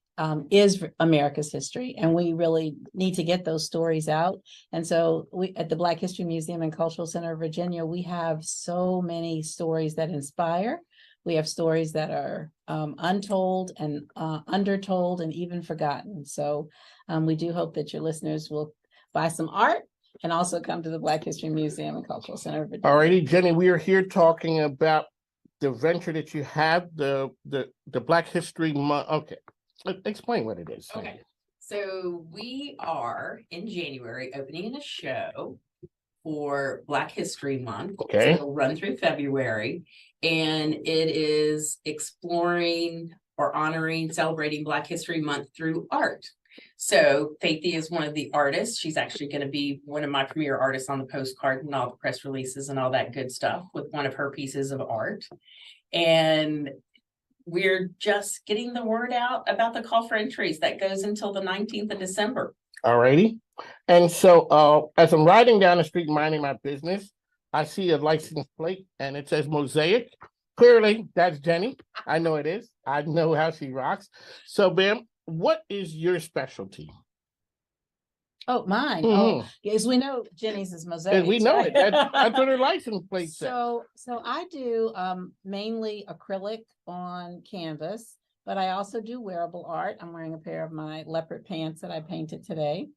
is America's history, and we really need to get those stories out. And so we at the Black History Museum and Cultural Center of Virginia, we have so many stories that inspire. We have stories that are untold and undertold and even forgotten. So we do hope that your listeners will buy some art and also come to the Black History Museum and Cultural Center of Virginia. Alrighty, Jenni, we are here talking about the venture that you have, the Black History Month. Okay, explain what it is. Okay, so we are in January opening a show for Black History Month. Okay. So it'll run through February, and it is exploring or honoring, celebrating Black History Month through art. So Faithee is one of the artists. She's actually going to be one of my premier artists on the postcard and all the press releases and all that good stuff with one of her pieces of art. And we're just getting the word out about the call for entries that goes until the 19th of December. Alrighty. And so as I'm riding down the street minding my business, I see a license plate and it says Mosaic. Clearly, that's Jenni. I know it is. I know how she rocks. So, Bam, what is your specialty? Oh, mine. Mhm. Oh, yes, we know Jenny's is mosaic. We know it. That's what her license plate says. So I do mainly acrylic on canvas, but I also do wearable art. I'm wearing a pair of my leopard pants that I painted today.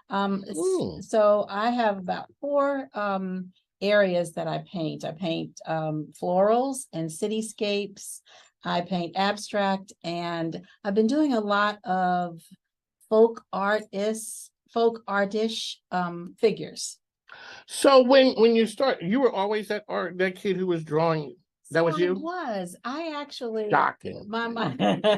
So I have about 4 areas that I paint. I paint florals and cityscapes. I paint abstract, and I've been doing a lot of folk artish figures. So when you start, you were always that kid who was drawing. That was you? I actually Shocking. my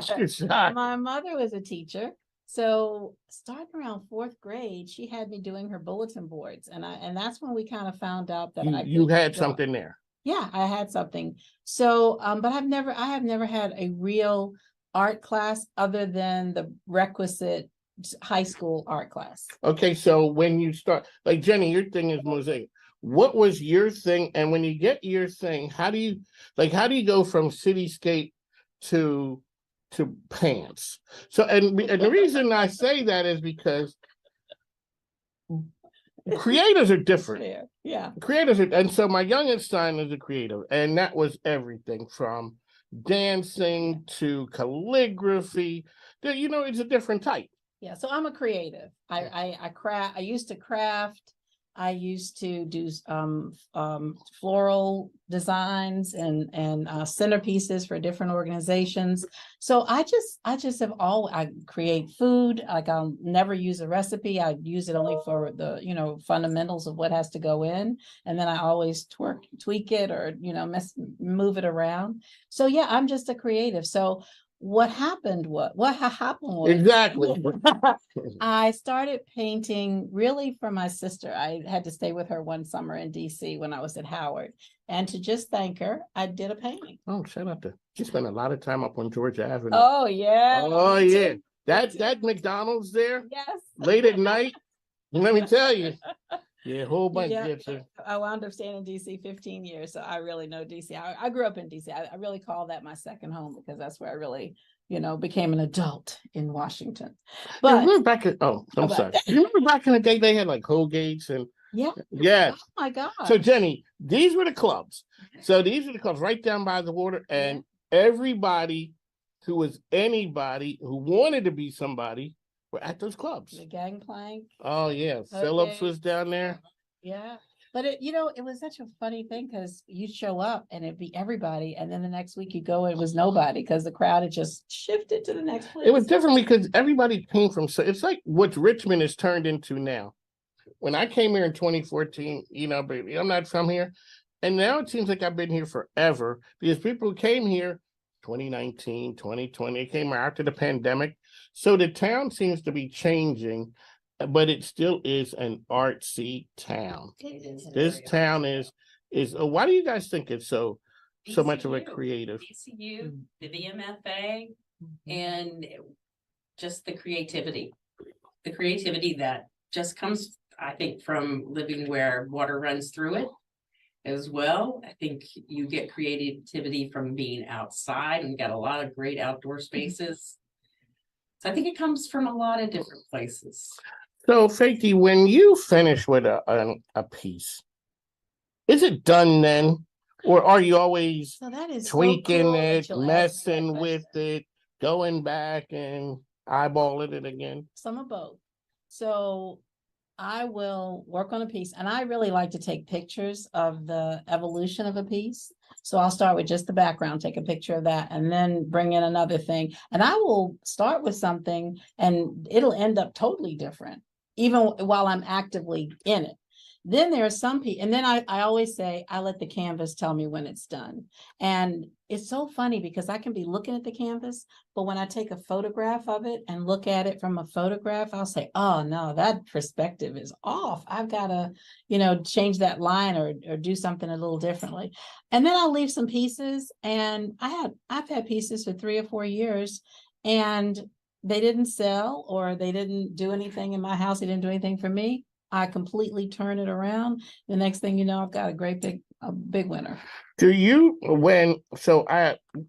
Shocking. my mother was a teacher. So starting around 4th grade, she had me doing her bulletin boards, and that's when we kind of found out that You had draw. something there. Yeah, I had something. So, but I have never had a real art class other than the requisite high school art class. Okay, so when you start, like Jenni, your thing is mosaic. What was your thing? And when you get your thing, how do you go from cityscape to pants? So, and the reason I say that is because creators are different. Yeah. Creators are, and so my youngest son is a creative, and that was everything from dancing to calligraphy. You know, it's a different type. Yeah, so I'm a creative. I used to craft. I used to do floral designs and centerpieces for different organizations. So I just have I create food. Like I'll never use a recipe. I use it only for the, fundamentals of what has to go in. And then I always tweak it or, move it around. So yeah, I'm just a creative. So what happened was exactly. I started painting really for my sister. I had to stay with her one summer in DC when I was at Howard. And to just thank her, I did a painting. Oh, shout out to, she spent a lot of time up on Georgia Avenue. Oh, yeah. Oh, yeah. That McDonald's there. Yes. Late at night. Let me tell you. Yeah, a whole bunch. Yeah. Yeah, I wound up staying in DC 15 years, so I really know DC. I grew up in DC. I really call that my second home because that's where I really, became an adult in Washington. But remember back in, I'm sorry. You remember back in the day they had like Colgates and yeah. Oh my God. So Jenny, these were the clubs. So these were the clubs right down by the water, and everybody who was anybody who wanted to be somebody were at those clubs. The Gangplank. Oh yeah, Phillips was down there. Yeah, but it was such a funny thing because you'd show up and it'd be everybody, and then the next week you go and it was nobody because the crowd had just shifted to the next place. It was different because everybody came from. So it's like what Richmond has turned into now. When I came here in 2014, baby, I'm not from here, and now it seems like I've been here forever because people who came here 2019, 2020, it came after the pandemic. So the town seems to be changing, but it still is an artsy town. This town is why do you guys think it's so much of a creative? ECU, the VMFA, and just the creativity that just comes, I think, from living where water runs through it as well. I think you get creativity from being outside, and got a lot of great outdoor spaces. So I think it comes from a lot of different places. So Faithee, when you finish with a piece, is it done then? Or are you always tweaking it, messing with it, going back and eyeballing it again? Some of both. So I will work on a piece, and I really like to take pictures of the evolution of a piece. So I'll start with just the background, take a picture of that, and then bring in another thing. And I will start with something and it'll end up totally different, even while I'm actively in it. Then there are some people, and then I always say, I let the canvas tell me when it's done. And it's so funny because I can be looking at the canvas, but when I take a photograph of it and look at it from a photograph, I'll say, oh no, that perspective is off. I've got to, change that line or do something a little differently. And then I'll leave some pieces, and I've had pieces for 3 or 4 years, and they didn't sell, or they didn't do anything in my house. They didn't do anything for me. I completely turn it around. The next thing you know, I've got a great big winner. Do you,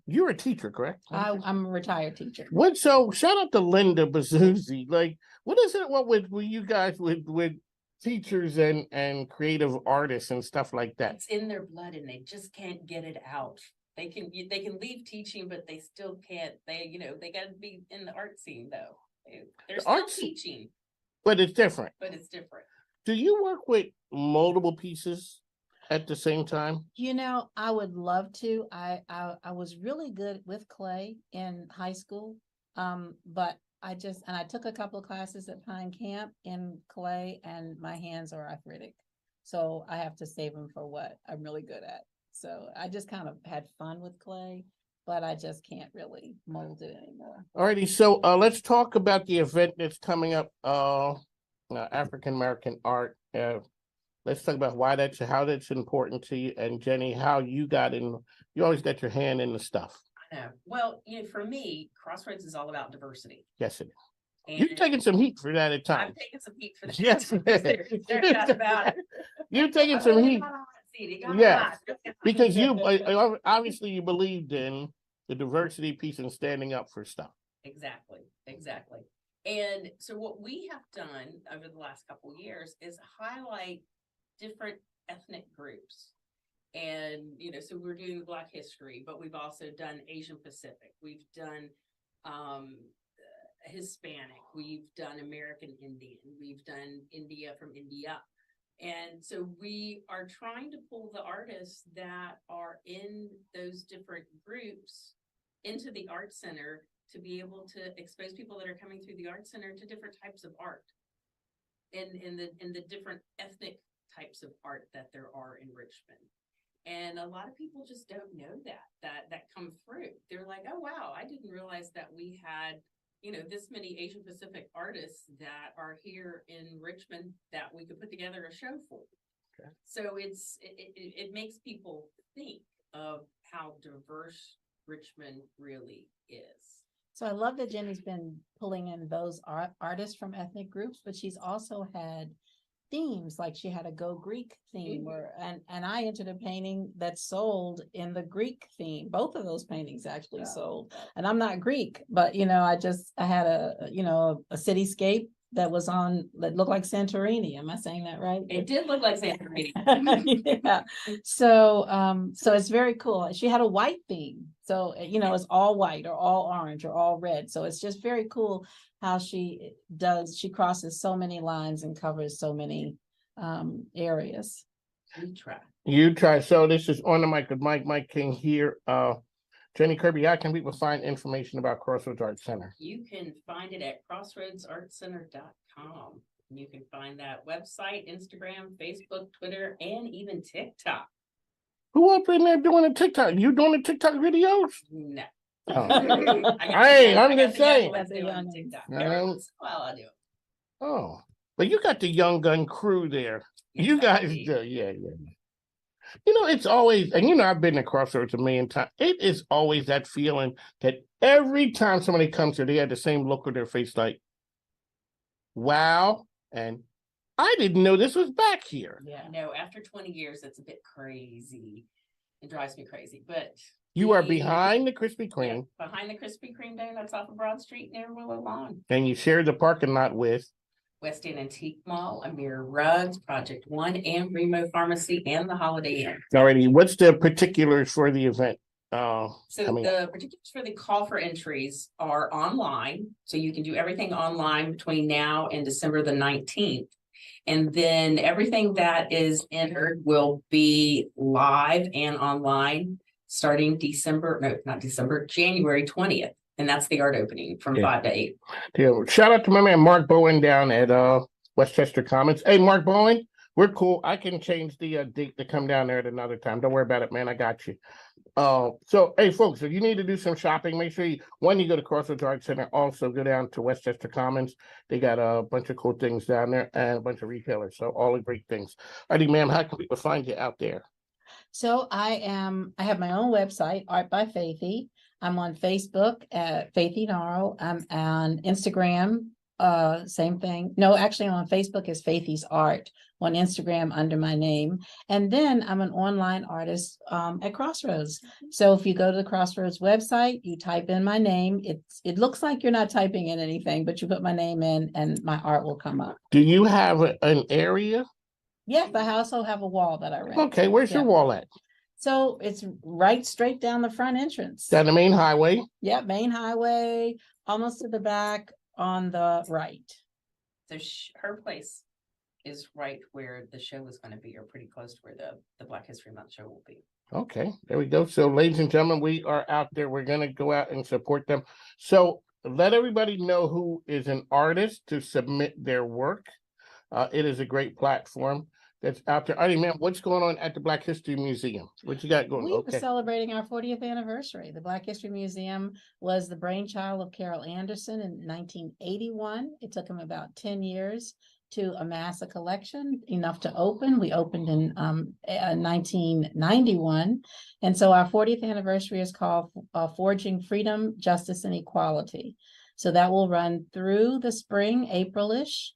you're a teacher, correct? I'm a retired teacher. So shout out to Linda Bazuzzi. Like, what is it? What with you guys with teachers and creative artists and stuff like that? It's in their blood, and they just can't get it out. They can leave teaching, but they still can't. They got to be in the art scene though. They're still teaching. But it's different. Do you work with multiple pieces at the same time? I would love to. I was really good with clay in high school, but I took a couple of classes at Pine Camp in clay, and my hands are arthritic, so I have to save them for what I'm really good at. So I just kind of had fun with clay, but I just can't really mold it anymore. Alrighty, so let's talk about the event that's coming up, African American art. Let's talk about how that's important to you, and Jenny, how you got in. You always got your hand in the stuff. I know. Well, for me, Crossroads is all about diversity. Yes, it is. You're taking some heat for that at times. I'm taking some heat for that. Yes, there's not about it. You're taking some heat. Yeah, because you obviously you believed in the diversity piece and standing up for stuff. Exactly. And so what we have done over the last couple of years is highlight different ethnic groups. And, so we're doing Black history, but we've also done Asian Pacific. We've done Hispanic. We've done American Indian. We've done India from India. And so we are trying to pull the artists that are in those different groups into the art center to be able to expose people that are coming through the art center to different types of art in the different ethnic types of art that there are in Richmond. And a lot of people just don't know that come through. They're like, oh, wow, I didn't realize that we had, you know, this many Asian Pacific artists that are here in Richmond that we could put together a show for. Okay. So it makes people think of how diverse Richmond really is. So I love that Jenni's been pulling in those artists from ethnic groups, but she's also had themes, like she had a Go Greek theme, where and I entered a painting that sold in the Greek theme. Both of those paintings actually sold. And I'm not Greek, but you know, I had a cityscape that looked like Santorini. Am I saying that right? It did look like Santorini. Yeah. So it's very cool. She had a white theme. So, you know, it's all white or all orange or all red. So it's just very cool how she crosses so many lines and covers so many areas. You try. So this is On the Mic with Mike King here. Jenni, Kirby, how can people find information about Crossroads Art Center? You can find it at crossroadsartcenter.com. You can find that website, Instagram, Facebook, Twitter, and even TikTok. Who up in there doing a TikTok? You doing the TikTok videos? No. Oh. Hey, I'm just saying. Well, I do. Oh, but you got the Young Gun crew there. Yes, you guys do, yeah. You know, it's always, and you know, I've been to Crossroads a million times. It is always that feeling that every time somebody comes here, they have the same look on their face, like, wow, and I didn't know this was back here. Yeah, no, after 20 years, it's a bit crazy. It drives me crazy, but you are behind the Krispy Kreme. Yeah, behind the Krispy Kreme donuts off of Broad Street near Willow Lawn. And you share the parking lot with West End Antique Mall, Amir Rugs, Project One, and Remo Pharmacy, and the Holiday Inn. Alrighty, what's the particulars for the event? The particulars for the call for entries are online. So you can do everything online between now and December the 19th. And then everything that is entered will be live and online starting January 20th. And that's the art opening from 5 to 8. Yeah. Shout out to my man Mark Bowen down at Westchester Commons. Hey, Mark Bowen, we're cool. I can change the date to come down there at another time. Don't worry about it, man. I got you. So, hey, folks, if you need to do some shopping, make sure you go to Crossroads Art Center. Also, go down to Westchester Commons. They got a bunch of cool things down there and a bunch of retailers. So, all the great things. Alrighty, ma'am, how can people find you out there? So, I have my own website, Art by Faithee. I'm on Facebook at Faithee Gnarl. I'm on Instagram, same thing. No, actually on Facebook is Faithee's Art, on Instagram under my name. And then I'm an online artist at Crossroads. So if you go to the Crossroads website, you type in my name. It looks like you're not typing in anything, but you put my name in and my art will come up. Do you have an area? Yes, I also have a wall that I rent. Okay, where's your wall at? So it's right straight down the front entrance. Down the main highway? Yeah, main highway, almost to the back on the right. So her place is right where the show is going to be, or pretty close to where the Black History Month show will be. Okay, there we go. So ladies and gentlemen, we are out there. We're going to go out and support them. So let everybody know who is an artist to submit their work. It is a great platform that's out there. Alrighty, ma'am, what's going on at the Black History Museum? What you got going? We were celebrating our 40th anniversary. The Black History Museum was the brainchild of Carol Anderson in 1981. It took him about 10 years to amass a collection enough to open. We opened in 1991. And so our 40th anniversary is called Forging Freedom, Justice, and Equality. So that will run through the spring, April-ish.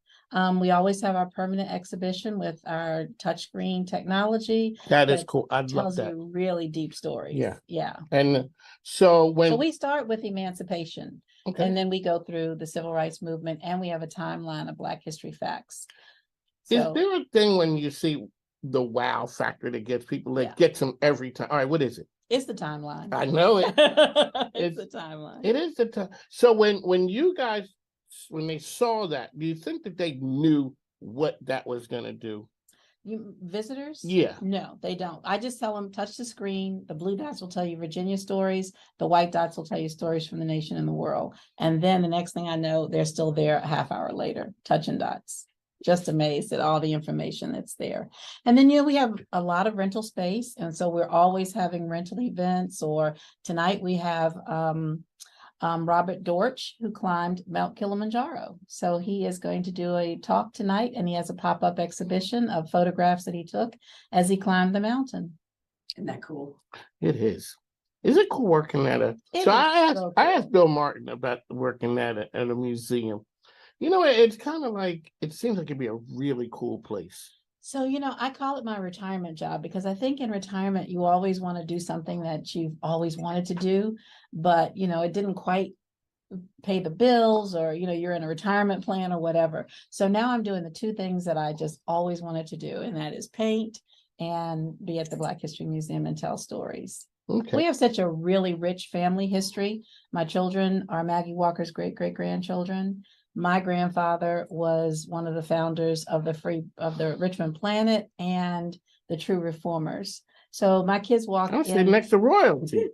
We always have our permanent exhibition with our touchscreen technology. That is cool. I love that. Tells you really deep stories. Yeah. Yeah. And so we start with emancipation, and then we go through the civil rights movement, and we have a timeline of Black history facts. Is there a thing when you see the wow factor that gets people, that gets them every time? All right, what is it? It's the timeline. I know it. It's the timeline. It is the time. So when you guys, when they saw that, do you think that they knew what that was going to do? You visitors? Yeah. No, they don't. I just tell them, touch the screen. The blue dots will tell you Virginia stories. The white dots will tell you stories from the nation and the world. And then the next thing I know, they're still there a half hour later, touching dots. Just amazed at all the information that's there. And then, we have a lot of rental space. And so we're always having rental events, or tonight we have, Robert Dortch, who climbed Mount Kilimanjaro. So he is going to do a talk tonight, and he has a pop-up exhibition of photographs that he took as he climbed the mountain. Isn't that cool? It is. Is it cool working at a? It So is I so asked Bill Martin about working at a museum. It's kind of like, it seems like it'd be a really cool place. So, I call it my retirement job, because I think in retirement, you always want to do something that you've always wanted to do, but, it didn't quite pay the bills, or, you're in a retirement plan or whatever. So now I'm doing the two things that I just always wanted to do, and that is paint and be at the Black History Museum and tell stories. Okay. We have such a really rich family history. My children are Maggie Walker's great-great-grandchildren. My grandfather was one of the founders of the Richmond Planet and the True Reformers. So my kids walk I in. say next to royalty.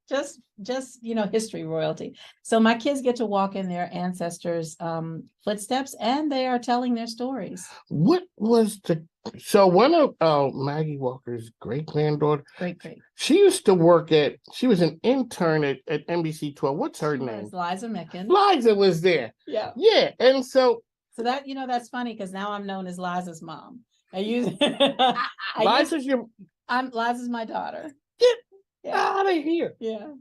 just history royalty. So my kids get to walk in their ancestors' footsteps, and they are telling their stories. What was so one of Maggie Walker's great-granddaughter, Great. she used to work she was an intern at NBC 12. What's her name? Liza Micken. Liza was there. Yeah. Yeah. And so that, that's funny, because now I'm known as Liza's mom. I'm Liza's my daughter. Get out of here. Yeah.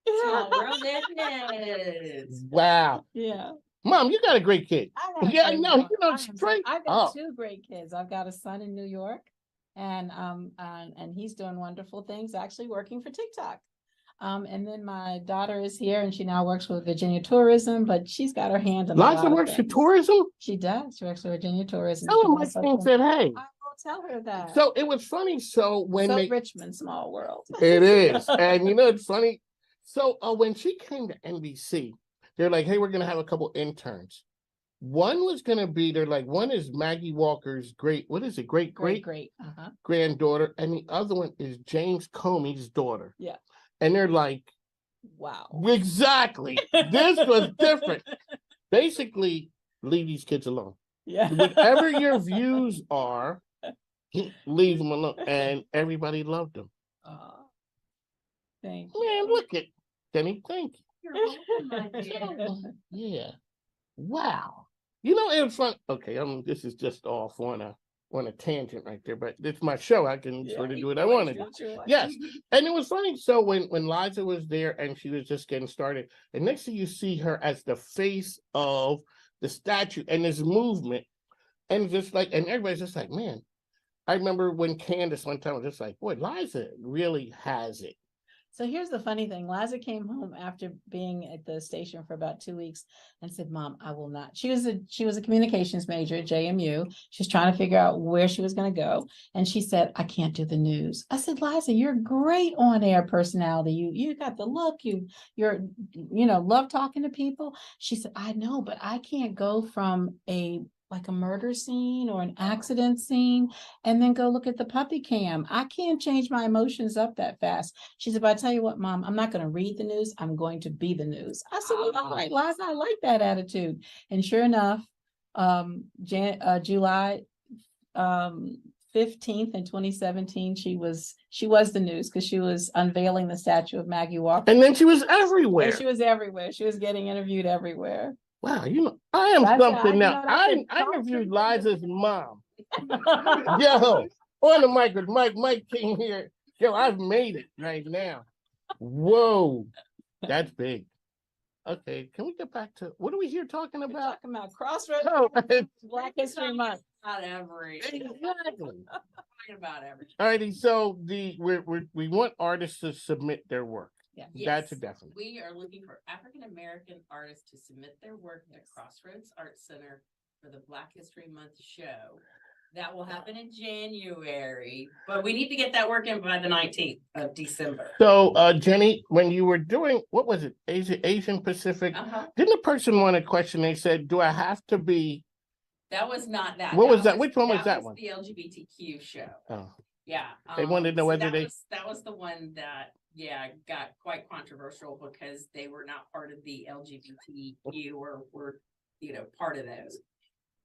Small world business. Wow. Yeah. Mom, you got a great kid. Yeah, no, straight I've got up. two great kids. I've got a son in New York, and he's doing wonderful things, actually working for TikTok. And then my daughter is here, and she now works with Virginia Tourism, but she's got her hand in a lot Liza of works for things. tourism? She does. She works for Virginia Tourism. Tell her She my does thing something- said, hey. I will tell her that. So it was funny. So when Richmond, small world. It is. And it's funny. So when she came to NBC, they're like, hey, we're going to have a couple interns. One was going to be, they're like, one is Maggie Walker's great granddaughter. And the other one is James Comey's daughter. Yeah. And they're like, wow. Exactly. This was different. Basically, leave these kids alone. Yeah. Whatever your views are, leave them alone. And everybody loved them. Thank you. Man, look at Jenni. Thank you. You're welcome, my dear. Yeah. Wow. It was fun. Okay, this is just off on a tangent right there, but it's my show. I can sort of do what I want to do. Yes. And it was funny. So when Liza was there and she was just getting started, and next thing you see her as the face of the statue and this movement, and just like, and everybody's just like, man, I remember when Candace one time was just like, boy, Liza really has it. So here's the funny thing. Liza came home after being at the station for about 2 weeks and said, Mom, I will not. She was a communications major at JMU. She's trying to figure out where she was going to go. And she said, I can't do the news. I said, Liza, you're a great on-air personality. You got the look. You're love talking to people. She said, I know, but I can't go from a murder scene or an accident scene and then go look at the puppy cam. I can't change my emotions up that fast. She said, but I tell you what, Mom, I'm not going to read the news. I'm going to be the news. I said, well, all right, Liza, I like that attitude. And sure enough, July 15th in 2017, she was the news, because she was unveiling the statue of Maggie Walker. And then she was everywhere. And she was everywhere. She was getting interviewed everywhere. Wow, I am something now. I interviewed Liza's mom. Yo, on the mic with Mike King here. Yo, I've made it right now. Whoa, that's big. Okay, can we get back to what are we here talking about? We're talking about Crossroads, Black History Month. Not everything. Exactly. Talking about everything. All righty, so we want artists to submit their work. Yeah. That's a definite. We are looking for African American artists to submit their work at Crossroads Art Center for the Black History Month show. That will happen in January, but we need to get that work in by the 19th of December. So, Jenni, when you were doing, what was it, Asian Pacific? Didn't a person want a question? They said, do I have to be That was not that. What was that? Which one was that one? The LGBTQ show. Oh. Yeah. They wanted to know whether that was the one that, got quite controversial because they were not part of the LGBTQ or were, part of those.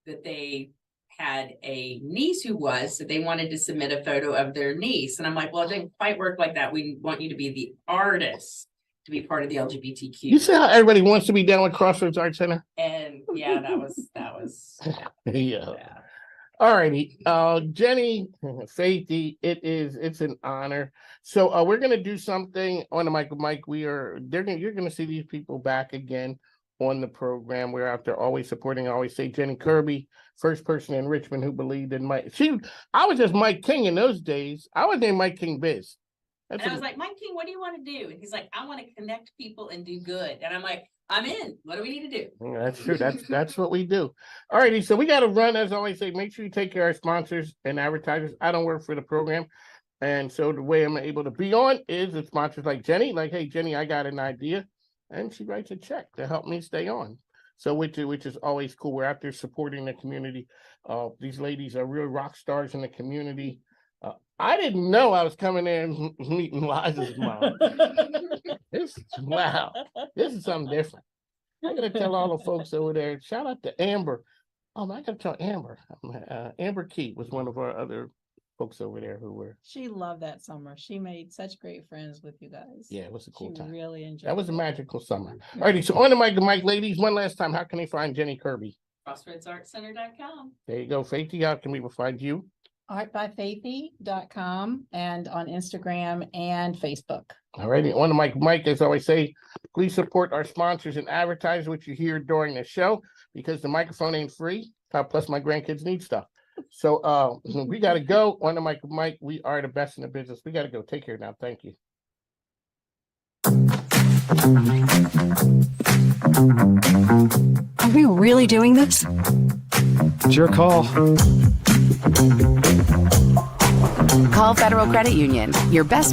That they had a niece who was, so they wanted to submit a photo of their niece. And I'm like, well, it didn't quite work like that. We want you to be the artist to be part of the LGBTQ. You see how everybody wants to be down with Crossroads Art Center? And that was yeah. All righty. Jenni, Faithee, it's an honor. So we're gonna do something on the mic with Mike. You're gonna see these people back again on the program. We're out there always supporting. I always say Jenni Kirby, first person in Richmond who believed in Mike. I was just Mike King in those days. I was named MIKEKINGBIZ. And I was like, Mike King, what do you want to do? And he's like, I want to connect people and do good. And I'm like, I'm in. What do we need to do? That's true. That's what we do. All righty. So we got to run, as I always say, make sure you take care of our sponsors and advertisers. I don't work for the program. And so the way I'm able to be on is the sponsors like Jenni, like, hey, Jenni, I got an idea. And she writes a check to help me stay on. So which is always cool. We're out there supporting the community. These ladies are real rock stars in the community. I didn't know I was coming in and meeting Liza's mom. Wow, this is something different. I gotta tell all the folks over there. Shout out to Amber. I gotta tell Amber. Amber Key was one of our other folks over there who were. She loved that summer. She made such great friends with you guys. Yeah, it was a cool time. Really enjoyed. That was a magical summer. All righty, so on the mic, ladies, one last time, how can they find Jenni Kirby? CrossroadsArtCenter.com. There you go, Faithee. How can people find you? artbyfaithee.com and on Instagram and Facebook. All righty, on the mic, Mike, as I always say, please support our sponsors and advertise what you hear during the show because the microphone ain't free. Plus, my grandkids need stuff. So we got to go. On the mic, Mike, we are the best in the business. We got to go. Take care now. Thank you. Are we really doing this? It's your call. Call Federal Credit Union, your best